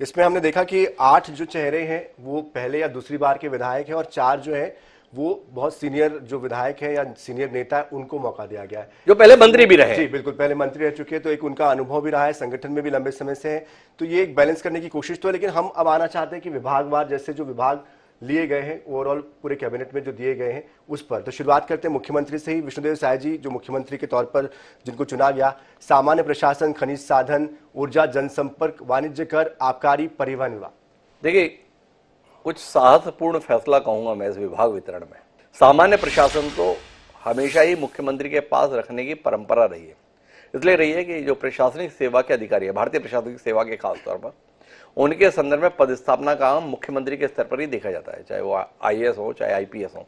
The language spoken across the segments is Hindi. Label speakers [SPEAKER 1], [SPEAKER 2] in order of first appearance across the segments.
[SPEAKER 1] इसमें हमने देखा कि 8 जो चेहरे हैं वो पहले या दूसरी बार के विधायक हैं और 4 जो है वो बहुत सीनियर जो विधायक है या सीनियर नेता है उनको मौका दिया गया है,
[SPEAKER 2] जो पहले मंत्री भी रहे।
[SPEAKER 1] जी बिल्कुल, पहले मंत्री रह चुके हैं, तो एक उनका अनुभव भी रहा है, संगठन में भी लंबे समय से है, तो ये एक बैलेंस करने की कोशिश तो है। लेकिन हम अब आना चाहते हैं कि विभागवार जैसे जो विभाग लिए गए हैं ओवरऑल पूरे कैबिनेट में जो दिए गए हैं उस पर। तो शुरुआत करते हैं मुख्यमंत्री से ही। विष्णुदेव साय जी जो मुख्यमंत्री के तौर पर जिनको चुना गया, सामान्य प्रशासन, खनिज साधन, ऊर्जा, जनसंपर्क, वाणिज्य कर, आबकारी, परिवहन विभाग।
[SPEAKER 2] देखिए, कुछ साहसपूर्ण फैसला कहूंगा मैं इस विभाग वितरण में। सामान्य प्रशासन तो हमेशा ही मुख्यमंत्री के पास रखने की परंपरा रही है। इसलिए रही है कि जो प्रशासनिक सेवा के अधिकारी है, भारतीय प्रशासनिक सेवा के खासतौर पर, उनके संदर्भ में पदस्थापना का काम मुख्यमंत्री के स्तर पर ही देखा जाता है, चाहे वो आईएएस हो चाहे आईपीएस हो।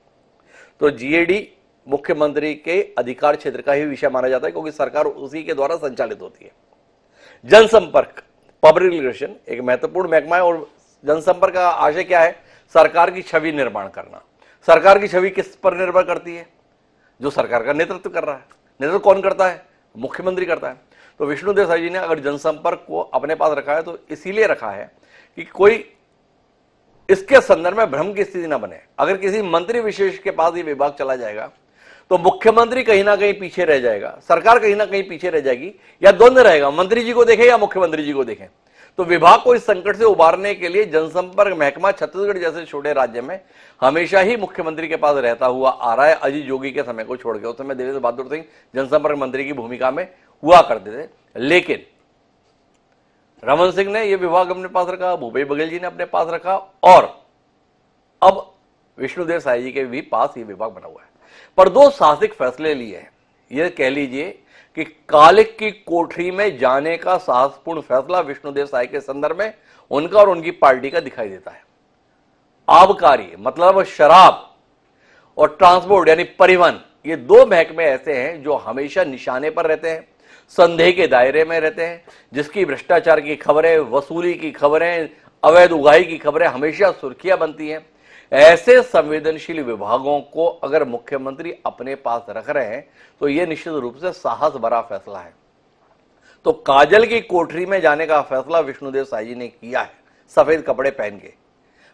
[SPEAKER 2] तो जीएडी मुख्यमंत्री के अधिकार क्षेत्र का ही विषय माना जाता है, क्योंकि सरकार उसी के द्वारा संचालित होती है। जनसंपर्क, पब्लिक रिलेशन एक महत्वपूर्ण महकमा है, और जनसंपर्क का आशय क्या है? सरकार की छवि निर्माण करना। सरकार की छवि किस पर निर्भर करती है? जो सरकार का नेतृत्व कर रहा है। नेतृत्व कौन करता है? मुख्यमंत्री करता है। तो विष्णुदेव साय जी ने अगर जनसंपर्क को अपने पास रखा है तो इसीलिए रखा है कि कोई इसके संदर्भ में भ्रम की स्थिति ना बने। अगर किसी मंत्री विशेष के पास ये विभाग चला जाएगा तो मुख्यमंत्री कहीं ना कहीं पीछे रह जाएगा, सरकार कहीं ना कहीं पीछे रह जाएगी, या द्वंद्व रहेगा, मंत्री जी को देखें या मुख्यमंत्री जी को देखें। तो विभाग को इस संकट से उबारने के लिए जनसंपर्क महकमा छत्तीसगढ़ जैसे छोटे राज्य में हमेशा ही मुख्यमंत्री के पास रहता हुआ आ रहा है। अजीत जोगी के समय को छोड़ के, उस समय देवेंद्र बहादुर सिंह जनसंपर्क मंत्री की भूमिका में हुआ करते थे, लेकिन रमन सिंह ने यह विभाग अपने पास रखा, भूपेश बघेल जी ने अपने पास रखा, और अब विष्णुदेव साय जी के भी पास ये विभाग बना हुआ है। पर दो साहसिक फैसले लिए हैं। यह कह लीजिए कि कालिक की कोठरी में जाने का साहसपूर्ण फैसला विष्णुदेव साय के संदर्भ में उनका और उनकी पार्टी का दिखाई देता है। आबकारी मतलब शराब और ट्रांसपोर्ट यानी परिवहन, ये दो महकमे ऐसे हैं जो हमेशा निशाने पर रहते हैं, संदेह के दायरे में रहते हैं, जिसकी भ्रष्टाचार की खबरें, वसूली की खबरें, अवैध उगाही की खबरें हमेशा सुर्खियां बनती हैं। ऐसे संवेदनशील विभागों को अगर मुख्यमंत्री अपने पास रख रहे हैं तो यह निश्चित रूप से साहस भरा फैसला है। तो काजल की कोठरी में जाने का फैसला विष्णुदेव साय जी ने किया है, सफेद कपड़े पहन के।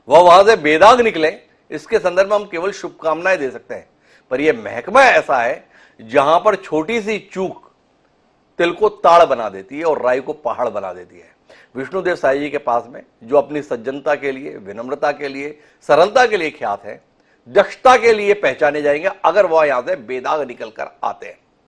[SPEAKER 2] वह वहां से बेदाग निकले, इसके संदर्भ में हम केवल शुभकामनाएं दे सकते हैं। पर यह महकमा ऐसा है जहां पर छोटी सी चूक तिल को ताड़ बना देती है और राई को पहाड़ बना देती है। विष्णुदेव साय जी के पास में, जो अपनी सज्जनता के लिए, विनम्रता के लिए, सरलता के लिए ख्यात है, दक्षता के लिए पहचाने जाएंगे अगर वह यहां से बेदाग निकल कर आते हैं।